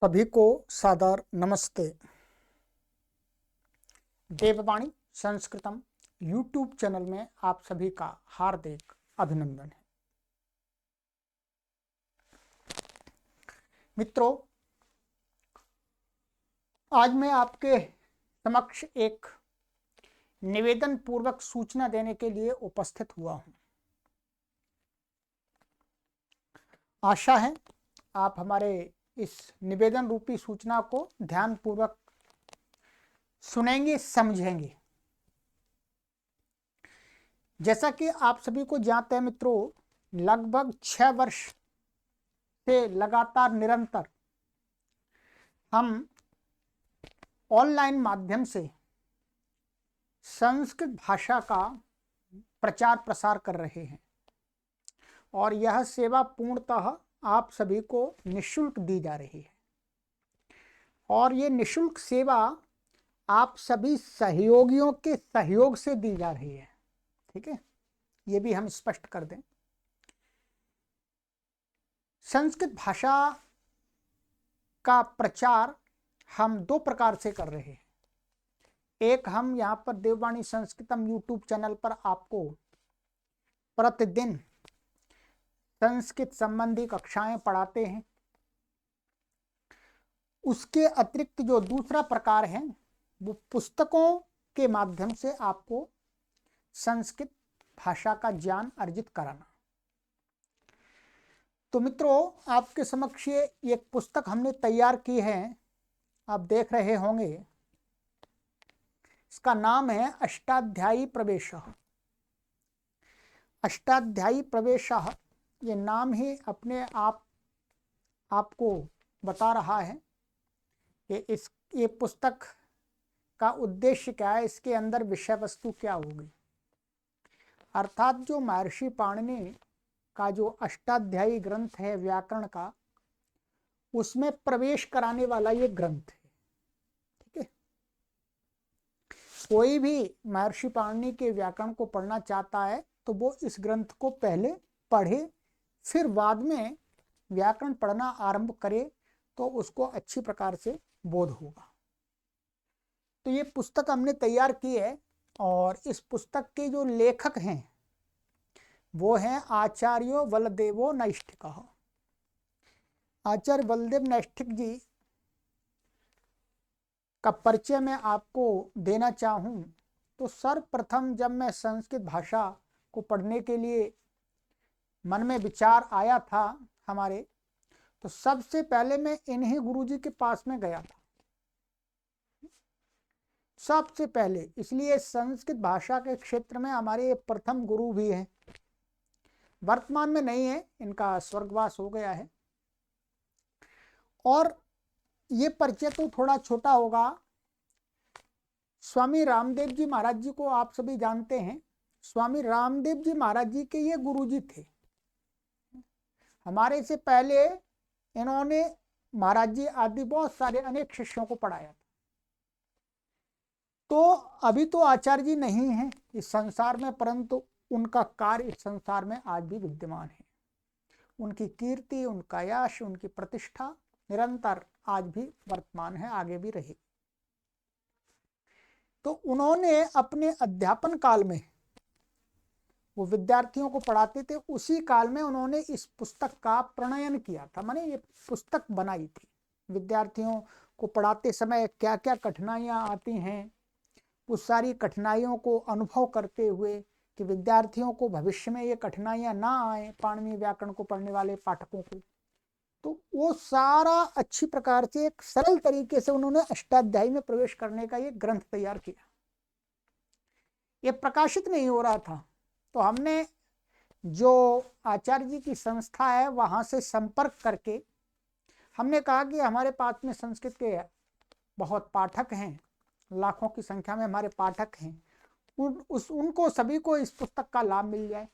सभी को सादर नमस्ते। देववाणी संस्कृतम यूट्यूब चैनल में आप सभी का हार्दिक अभिनंदन है। मित्रों, आज मैं आपके समक्ष एक निवेदन पूर्वक सूचना देने के लिए उपस्थित हुआ हूं। आशा है आप हमारे इस निवेदन रूपी सूचना को ध्यानपूर्वक सुनेंगे, समझेंगे। जैसा कि आप सभी को जानते हैं मित्रों, लगभग 6 वर्ष से लगातार निरंतर हम ऑनलाइन माध्यम से संस्कृत भाषा का प्रचार प्रसार कर रहे हैं और यह सेवा पूर्णतः आप सभी को निःशुल्क दी जा रही है। और ये निःशुल्क सेवा आप सभी सहयोगियों के सहयोग से दी जा रही है। ठीक है, ये भी हम स्पष्ट कर दें। संस्कृत भाषा का प्रचार हम 2 प्रकार से कर रहे हैं। एक, हम यहाँ पर देववाणी संस्कृतम यूट्यूब चैनल पर आपको प्रतिदिन संस्कृत संबंधी कक्षाएं पढ़ाते हैं। उसके अतिरिक्त जो दूसरा प्रकार है वो पुस्तकों के माध्यम से आपको संस्कृत भाषा का ज्ञान अर्जित कराना। तो मित्रों, आपके समक्ष एक पुस्तक हमने तैयार की है, आप देख रहे होंगे। इसका नाम है अष्टाध्यायी प्रवेशः। अष्टाध्यायी प्रवेशः, ये नाम ही अपने आपको बता रहा है कि ये पुस्तक का उद्देश्य क्या है, इसके अंदर विषय वस्तु क्या होगी। अर्थात जो महर्षि पाणिनि का जो अष्टाध्यायी ग्रंथ है व्याकरण का, उसमें प्रवेश कराने वाला ये ग्रंथ है। ठीक है, कोई भी महर्षि पाणिनि के व्याकरण को पढ़ना चाहता है तो वो इस ग्रंथ को पहले पढ़े, फिर बाद में व्याकरण पढ़ना आरंभ करे तो उसको अच्छी प्रकार से बोध होगा। तो ये पुस्तक हमने तैयार की है और इस पुस्तक के जो लेखक हैं वो हैं आचार्यो बलदेवो नैष्ठिकः। आचार्य बलदेव नैष्ठिक जी का परिचय मैं आपको देना चाहूँ तो सर्वप्रथम जब मैं संस्कृत भाषा को पढ़ने के लिए मन में विचार आया था हमारे, तो सबसे पहले मैं इन्हीं गुरुजी के पास में गया था, सबसे पहले। इसलिए संस्कृत भाषा के क्षेत्र में हमारे ये प्रथम गुरु भी हैं। वर्तमान में नहीं है, इनका स्वर्गवास हो गया है। और ये परिचय तो थोड़ा छोटा होगा। स्वामी रामदेव जी महाराज जी को आप सभी जानते हैं। स्वामी रामदेव जी महाराज जी के ये गुरुजी थे। हमारे से पहले इन्होंने महाराज जी आदि बहुत सारे अनेक शिष्यों को पढ़ाया था। तो अभी तो आचार्य जी नहीं हैं इस संसार में, परंतु उनका कार्य इस संसार में आज भी विद्यमान है। उनकी कीर्ति, उनका यश, उनकी प्रतिष्ठा निरंतर आज भी वर्तमान है, आगे भी रहे। तो उन्होंने अपने अध्यापन काल में, वो विद्यार्थियों को पढ़ाते थे, उसी काल में उन्होंने इस पुस्तक का प्रणयन किया था, माने ये पुस्तक बनाई थी। विद्यार्थियों को पढ़ाते समय क्या क्या कठिनाइयाँ आती हैं, उस सारी कठिनाइयों को अनुभव करते हुए कि विद्यार्थियों को भविष्य में ये कठिनाइयाँ ना आए, पाणिनि व्याकरण को पढ़ने वाले पाठकों को, तो वो सारा अच्छी प्रकार से एक सरल तरीके से उन्होंने अष्टाध्यायी में प्रवेश करने का ये ग्रंथ तैयार किया। ये प्रकाशित नहीं हो रहा था, तो हमने जो आचार्य जी की संस्था है वहाँ से संपर्क करके हमने कहा कि हमारे पास में संस्कृत के बहुत पाठक हैं, लाखों की संख्या में हमारे पाठक हैं, उनको सभी को इस पुस्तक का लाभ मिल जाए।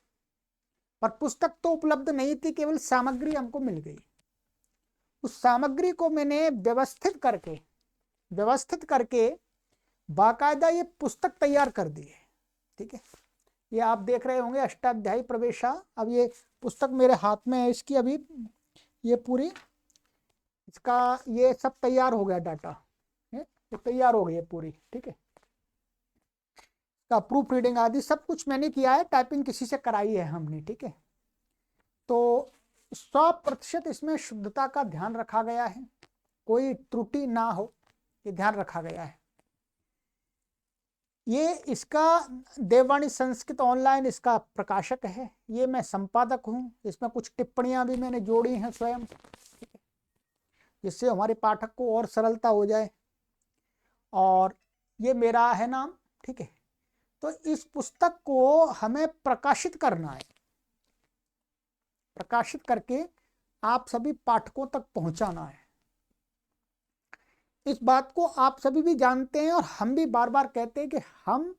पर पुस्तक तो उपलब्ध नहीं थी, केवल सामग्री हमको मिल गई। उस सामग्री को मैंने व्यवस्थित करके बाकायदा ये पुस्तक तैयार कर दी है। ठीक है, ये आप देख रहे होंगे अष्टाध्यायी प्रवेशा। अब ये पुस्तक मेरे हाथ में है, इसकी अभी ये पूरी इसका ये सब तैयार हो गया डाटा, ये तैयार हो गई है पूरी, ठीक है। इसका प्रूफ रीडिंग आदि सब कुछ मैंने किया है, टाइपिंग किसी से कराई है हमने, ठीक है। तो 100% इसमें शुद्धता का ध्यान रखा गया है, कोई त्रुटि ना हो, ये ध्यान रखा गया है। ये इसका देववाणी संस्कृत ऑनलाइन इसका प्रकाशक है, ये मैं संपादक हूँ। इसमें कुछ टिप्पणियां भी मैंने जोड़ी हैं स्वयं, जिससे हमारे पाठक को और सरलता हो जाए। और ये मेरा है नाम, ठीक है। तो इस पुस्तक को हमें प्रकाशित करना है, प्रकाशित करके आप सभी पाठकों तक पहुंचाना है। इस बात को आप सभी भी जानते हैं और हम भी बार बार कहते हैं कि हम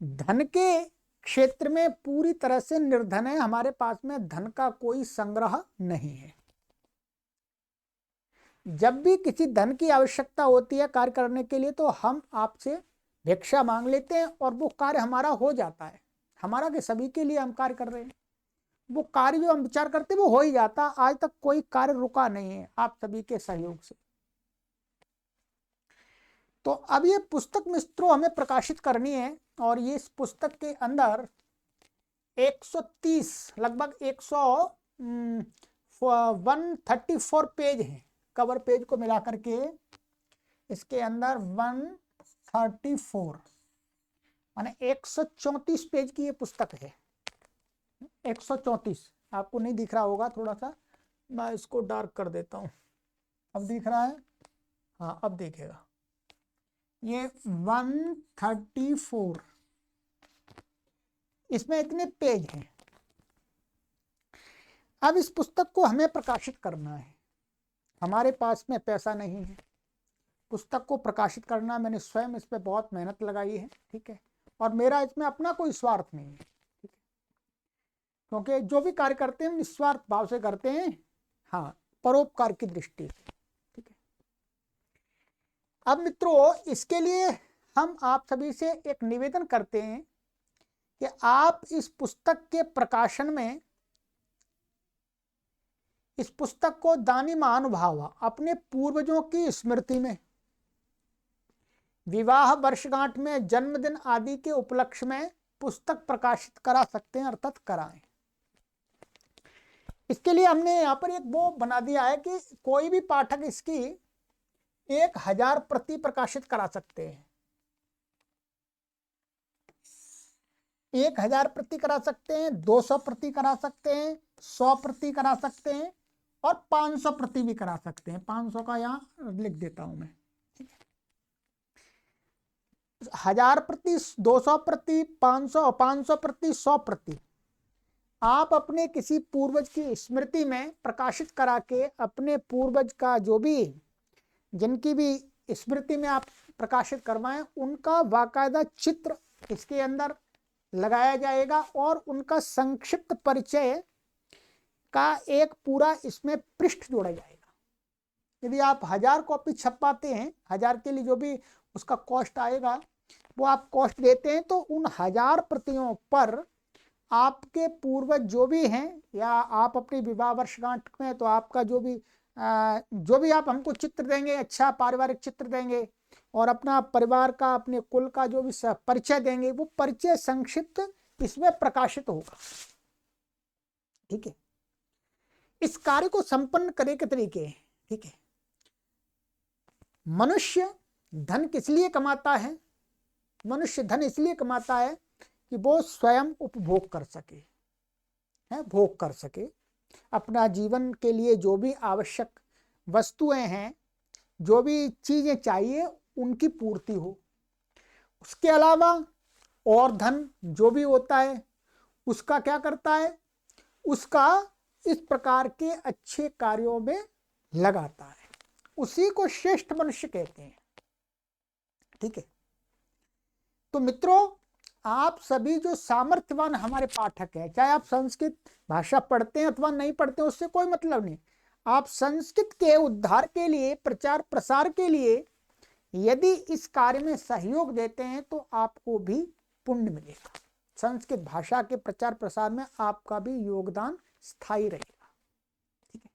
धन के क्षेत्र में पूरी तरह से निर्धन है, हमारे पास में धन का कोई संग्रह नहीं है। जब भी किसी धन की आवश्यकता होती है कार्य करने के लिए, तो हम आपसे भिक्षा मांग लेते हैं और वो कार्य हमारा हो जाता है। हमारा कि सभी के लिए हम कार्य कर रहे हैं, वो कार्य जो हम विचार करते हैं वो हो ही जाता। आज तक कोई कार्य रुका नहीं है आप सभी के सहयोग से। तो अब ये पुस्तक मित्रों हमें प्रकाशित करनी है, और ये इस पुस्तक के अंदर 130 लगभग 134 पेज हैं, कवर पेज को मिला करके इसके अंदर 134 माने 134 पेज की ये पुस्तक है। 134 आपको नहीं दिख रहा होगा, थोड़ा सा मैं इसको डार्क कर देता हूं। अब दिख रहा है? हाँ अब दिखेगा। ये 134, इसमें इतने पेज हैं। अब इस पुस्तक को हमें प्रकाशित करना है, हमारे पास में पैसा नहीं है। पुस्तक को प्रकाशित करना, मैंने स्वयं इस पर बहुत मेहनत लगाई है, ठीक है। और मेरा इसमें अपना कोई स्वार्थ नहीं है, ठीक है, क्योंकि जो भी कार्य करते हैं हम निस्वार्थ भाव से करते हैं, हाँ, परोपकार की दृष्टि से, ठीक है। अब मित्रों इसके लिए हम आप सभी से एक निवेदन करते हैं कि आप इस पुस्तक के प्रकाशन में, इस पुस्तक को दानी महानुभाव अपने पूर्वजों की स्मृति में, विवाह वर्षगांठ में, जन्मदिन आदि के उपलक्ष्य में पुस्तक प्रकाशित करा सकते हैं, अर्थात कराएं। इसके लिए हमने यहाँ पर एक वो बना दिया है कि कोई भी पाठक इसकी 1000 प्रति प्रकाशित करा सकते हैं। 1000 प्रति करा सकते हैं, 200 प्रति करा सकते हैं, 100 प्रति करा सकते हैं, और 500 प्रति भी करा सकते हैं। 500 का यहाँ लिख देता हूं मैं, 1000 प्रति, 200 प्रति, 500, 500 प्रति, 100 प्रति आप अपने किसी पूर्वज की स्मृति में प्रकाशित करा के अपने पूर्वज का जो भी, जिनकी भी स्मृति में आप प्रकाशित करवाएं, उनका बाकायदा चित्र इसके अंदर लगाया जाएगा और उनका संक्षिप्त परिचय का एक पूरा इसमें पृष्ठ जोड़ा जाएगा। यदि आप 1000 कॉपी छपवाते हैं, 1000 के लिए जो भी उसका कॉस्ट आएगा वो आप कॉस्ट देते हैं, तो उन 1000 प्रतियों पर आपके पूर्वज जो भी हैं, या आप अपनी विवाह वर्षगांठ में तो आपका जो भी आप हमको चित्र देंगे, अच्छा पारिवारिक चित्र देंगे, और अपना परिवार का, अपने कुल का जो भी परिचय देंगे, वो परिचय संक्षिप्त इसमें प्रकाशित होगा, ठीक है। इस कार्य को संपन्न करने के तरीके, ठीक है। मनुष्य धन किस लिए कमाता है? मनुष्य धन इसलिए कमाता है कि वो स्वयं उपभोग कर सके, है, भोग कर सके, अपना जीवन के लिए जो भी आवश्यक वस्तुएं हैं, जो भी चीजें चाहिए, उनकी पूर्ति हो। उसके अलावा और धन जो भी होता है उसका क्या करता है? उसका इस प्रकार के अच्छे कार्यों में लगाता है। उसी को श्रेष्ठ मनुष्य कहते हैं, ठीक है। तो मित्रों आप सभी जो सामर्थ्यवान हमारे पाठक हैं, चाहे आप संस्कृत भाषा पढ़ते हैं अथवा नहीं पढ़ते हैं, उससे कोई मतलब नहीं, आप संस्कृत के उद्धार के लिए, प्रचार प्रसार के लिए यदि इस कार्य में सहयोग देते हैं तो आपको भी पुण्य मिलेगा। संस्कृत भाषा के प्रचार प्रसार में आपका भी योगदान स्थायी रहेगा, ठीक है।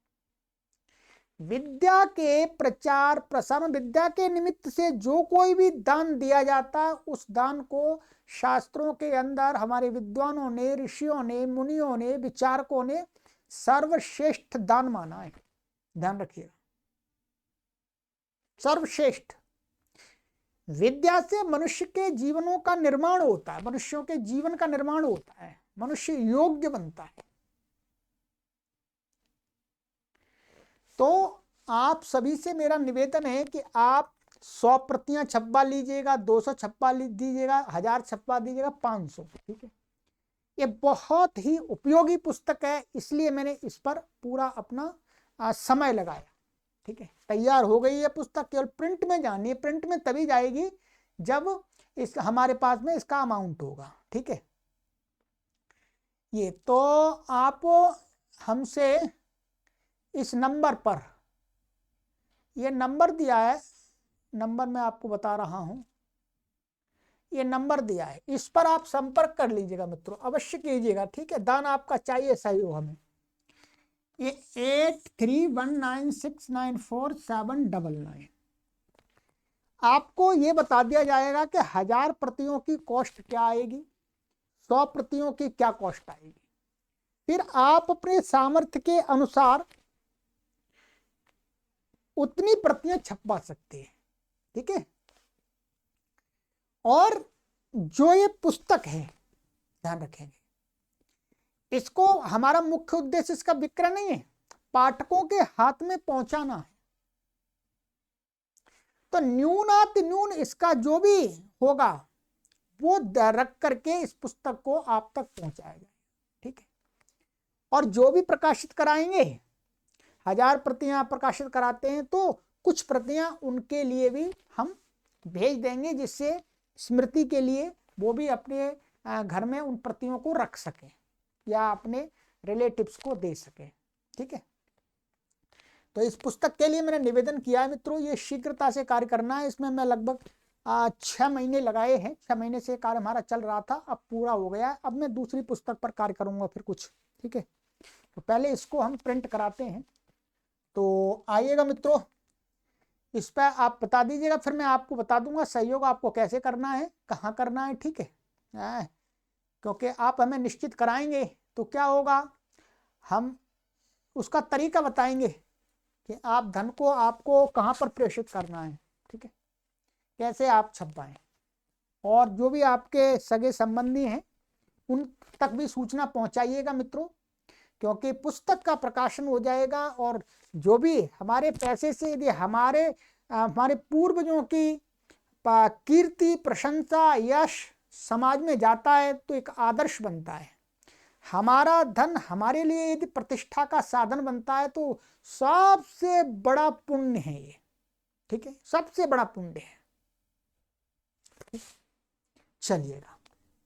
विद्या के प्रचार प्रसार, विद्या के निमित्त से जो कोई भी दान दिया जाता है उस दान को शास्त्रों के अंदर हमारे विद्वानों ने, ऋषियों ने, मुनियों ने, विचारकों ने सर्वश्रेष्ठ दान माना है। ध्यान रखिएगा, सर्वश्रेष्ठ। विद्या से मनुष्य के जीवनों का निर्माण होता है, मनुष्यों के जीवन का निर्माण होता है, मनुष्य योग्य बनता है। तो आप सभी से मेरा निवेदन है कि आप 100 प्रतियां छपवा लीजिएगा, 200 छपवा दीजिएगा, 1000 छपवा दीजिएगा, 500, ठीक है। ये बहुत ही उपयोगी पुस्तक है, इसलिए मैंने इस पर पूरा अपना समय लगाया, ठीक है। तैयार हो गई है पुस्तक, केवल प्रिंट में जानी है। प्रिंट में तभी जाएगी जब इस हमारे पास में इसका अमाउंट होगा, ठीक है। ये तो आप हमसे इस नंबर पर, ये नंबर दिया है, नंबर मैं आपको बता रहा हूं, ये नंबर दिया है, इस पर आप संपर्क कर लीजिएगा मित्रों, अवश्य कीजिएगा, ठीक है। दान आपका चाहिए सहयोग हमें। ये 8319694799। आपको ये बता दिया जाएगा कि 1000 प्रतियों की कॉस्ट क्या आएगी, 100 प्रतियों की क्या कॉस्ट आएगी। फिर आप अपने सामर्थ्य के अनुसार उतनी प्रतियां छपवा सकते हैं, ठीक है। और जो ये पुस्तक है, ध्यान रखेंगे, इसको हमारा मुख्य उद्देश्य इसका विक्रय नहीं है, पाठकों के हाथ में पहुंचाना है। तो न्यूनाति न्यून इसका जो भी होगा वो रख करके इस पुस्तक को आप तक पहुंचाया जाए, ठीक है। और जो भी प्रकाशित कराएंगे, 1000 प्रतियां प्रकाशित कराते हैं तो कुछ प्रतियां उनके लिए भी हम भेज देंगे, जिससे स्मृति के लिए वो भी अपने घर में उन प्रतियों को रख सके या अपने रिलेटिव्स को दे सके, ठीक है। तो इस पुस्तक के लिए मैंने निवेदन किया है मित्रों, ये शीघ्रता से कार्य करना है। इसमें मैं लगभग 6 महीने लगाए हैं, 6 महीने से कार्य हमारा चल रहा था, अब पूरा हो गया है। अब मैं दूसरी पुस्तक पर कार्य करूंगा फिर कुछ, ठीक है। तो पहले इसको हम प्रिंट कराते हैं। तो आइएगा मित्रों, इस पर आप बता दीजिएगा, फिर मैं आपको बता दूंगा सहयोग आपको कैसे करना है, कहाँ करना है, ठीक है। क्योंकि आप हमें निश्चित कराएंगे तो क्या होगा, हम उसका तरीका बताएंगे कि आप धन को आपको कहाँ पर प्रेषित करना है, ठीक है, कैसे आप छपवाएं। और जो भी आपके सगे संबंधी हैं उन तक भी सूचना पहुंचाइएगा मित्रों, क्योंकि पुस्तक का प्रकाशन हो जाएगा और जो भी हमारे पैसे से यदि हमारे पूर्वजों की कीर्ति, प्रशंसा, यश समाज में जाता है तो एक आदर्श बनता है। हमारा धन हमारे लिए यदि प्रतिष्ठा का साधन बनता है तो सबसे बड़ा पुण्य है ये, ठीक है, सबसे बड़ा पुण्य है। चलिएगा,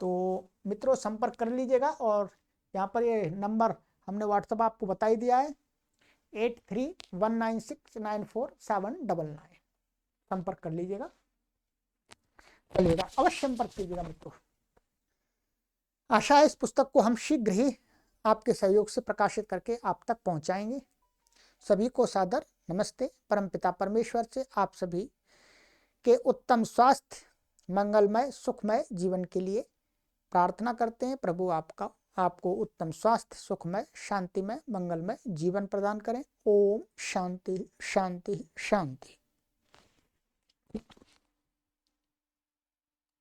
तो मित्रों संपर्क कर लीजिएगा। और यहाँ पर ये नंबर हमने व्हाट्सएप आपको बता ही दिया है, 8319694799। संपर्क कर लीजिएगा, चलिएगा, अवश्य संपर्क कीजिएगा मित्रों। आशा है इस पुस्तक को हम शीघ्र ही आपके सहयोग से प्रकाशित करके आप तक पहुंचाएंगे। सभी को सादर नमस्ते। परमपिता परमेश्वर से आप सभी के उत्तम स्वास्थ्य, मंगलमय, सुखमय जीवन के लिए प्रार्थना करते हैं। प्रभु आपको उत्तम स्वास्थ्य, सुखमय, शांतिमय, मंगलमय जीवन प्रदान करें। ओम शांति शांति शांति।